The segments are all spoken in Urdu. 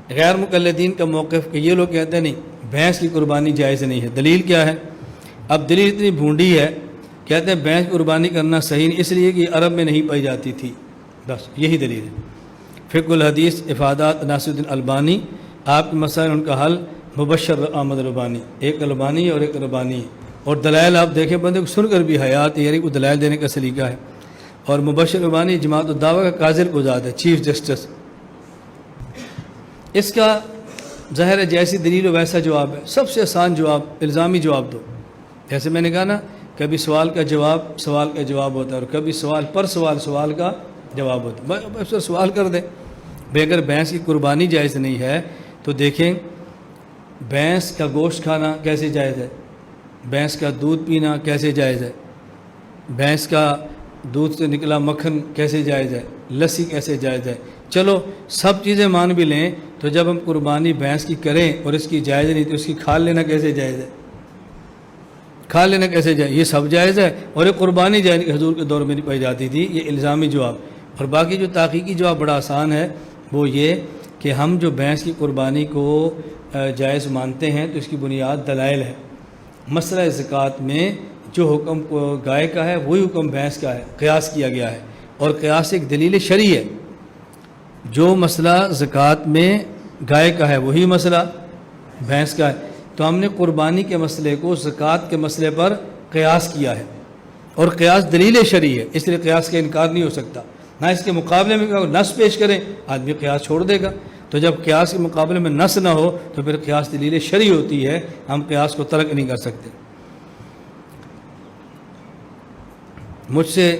غیر مقلدین کا موقف کہ یہ لوگ کہتے ہیں نہیں بھینس کی قربانی جائز نہیں ہے، دلیل کیا ہے؟ اب دلیل اتنی بھونڈی ہے، کہتے ہیں بھینس کی قربانی کرنا صحیح نہیں، اس لیے کہ عرب میں نہیں پائی جاتی تھی، بس یہی دلیل ہے۔ فقہ الحدیث افادات ناصر الدین البانی، آپ کے مسائل ان کا حل مبشر احمد البانی، ایک البانی اور ایک البانی، اور دلائل آپ دیکھیں بندے کو سن کر بھی حیات یعنی کو دلائل دینے کا سلیقہ ہے۔ اور مبشر البانی جماعت الدعوہ کا قاضر گزاد ہے، چیف جسٹس۔ اس کا ظاہر ہے جیسی دلیل ہو ویسا جواب ہے، سب سے آسان جواب الزامی جواب دو۔ جیسے میں نے کہا نا، کبھی سوال کا جواب سوال کا جواب ہوتا ہے، اور کبھی سوال پر سوال سوال کا جواب ہوتا ہے۔ بس سوال کر دیں بھئی اگر بھینس کی قربانی جائز نہیں ہے تو دیکھیں بھینس کا گوشت کھانا کیسے جائز ہے، بھینس کا دودھ پینا کیسے جائز ہے، بھینس کا دودھ سے نکلا مکھن کیسے جائز ہے، لسی کیسے جائز ہے۔ چلو سب چیزیں مان بھی لیں تو جب ہم قربانی بھینس کی کریں اور اس کی جائز نہیں تو اس کی کھال لینا کیسے جائز ہے، کھا لینا کیسے جائز؟ یہ سب جائز ہے، اور یہ قربانی جائز حضور کے دور میں نہیں پائی جاتی تھی۔ یہ الزامی جواب۔ اور باقی جو تحقیقی جواب بڑا آسان ہے، وہ یہ کہ ہم جو بھینس کی قربانی کو جائز مانتے ہیں تو اس کی بنیاد دلائل ہے۔ مسئلہ زکوٰۃ میں جو حکم گائے کا ہے وہی حکم بھینس کا ہے، قیاس کیا گیا ہے، اور قیاس ایک دلیل شرعی ہے۔ جو مسئلہ زکوٰۃ میں گائے کا ہے وہی مسئلہ بھینس کا ہے، تو ہم نے قربانی کے مسئلے کو زکوٰۃ کے مسئلے پر قیاس کیا ہے، اور قیاس دلیل شرعی ہے، اس لیے قیاس کا انکار نہیں ہو سکتا۔ نہ اس کے مقابلے میں نص پیش کریں آدمی قیاس چھوڑ دے گا، تو جب قیاس کے مقابلے میں نص نہ ہو تو پھر قیاس دلیل شرعی ہوتی ہے، ہم قیاس کو ترک نہیں کر سکتے۔ مجھ سے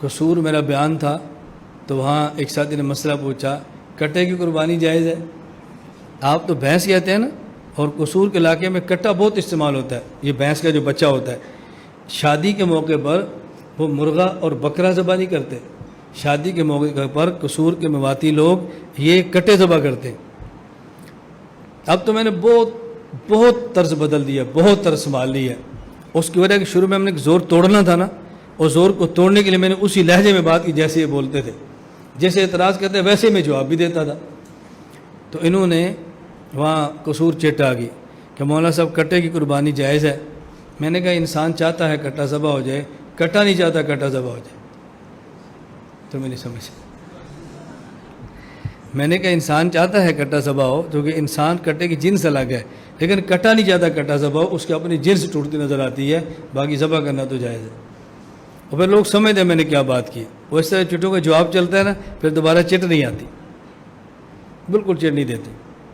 قصور میرا بیان تھا تو وہاں ایک ساتھی نے مسئلہ پوچھا کٹے کی قربانی جائز ہے؟ آپ تو بھینس کہتے ہیں نا، اور قصور کے علاقے میں کٹا بہت استعمال ہوتا ہے، یہ بھینس کا جو بچہ ہوتا ہے۔ شادی کے موقع پر وہ مرغا اور بکرا ذبح نہیں کرتے، شادی کے موقع پر قصور کے مواتی لوگ یہ کٹے ذبح کرتے ہیں۔ اب تو میں نے بہت طرز بدل دیا، بہت طرز سنبھال لی ہے۔ اس کی وجہ کہ شروع میں ہم نے زور توڑنا تھا نا، اور زور کو توڑنے کے لیے میں نے اسی لہجے میں بات کی جیسے یہ بولتے تھے، جیسے اعتراض کرتے ویسے میں جواب بھی دیتا تھا۔ تو انہوں نے وہاں قصور چیٹا گئی کہ مولانا صاحب کٹے کی قربانی جائز ہے۔ میں نے کہا انسان چاہتا ہے کٹا ذبح ہو جائے، کٹا نہیں چاہتا کٹا ذبح ہو جائے۔ تو میں نہیں سمجھ، میں نے کہا انسان چاہتا ہے کٹا ذبح ہو کیونکہ انسان کٹے کی جنس الگ ہے، لیکن کٹا نہیں چاہتا کٹا ذبح ہو، اس کی اپنی جنس ٹوٹتی نظر آتی ہے، باقی ذبح کرنا تو جائز ہے۔ اور پھر لوگ سمجھتے ہیں میں نے کیا بات کی، وہ اس طرح چٹوں کا جواب چلتا ہے نا، پھر دوبارہ چٹ نہیں آتی، بالکل چٹ نہیں دیتے۔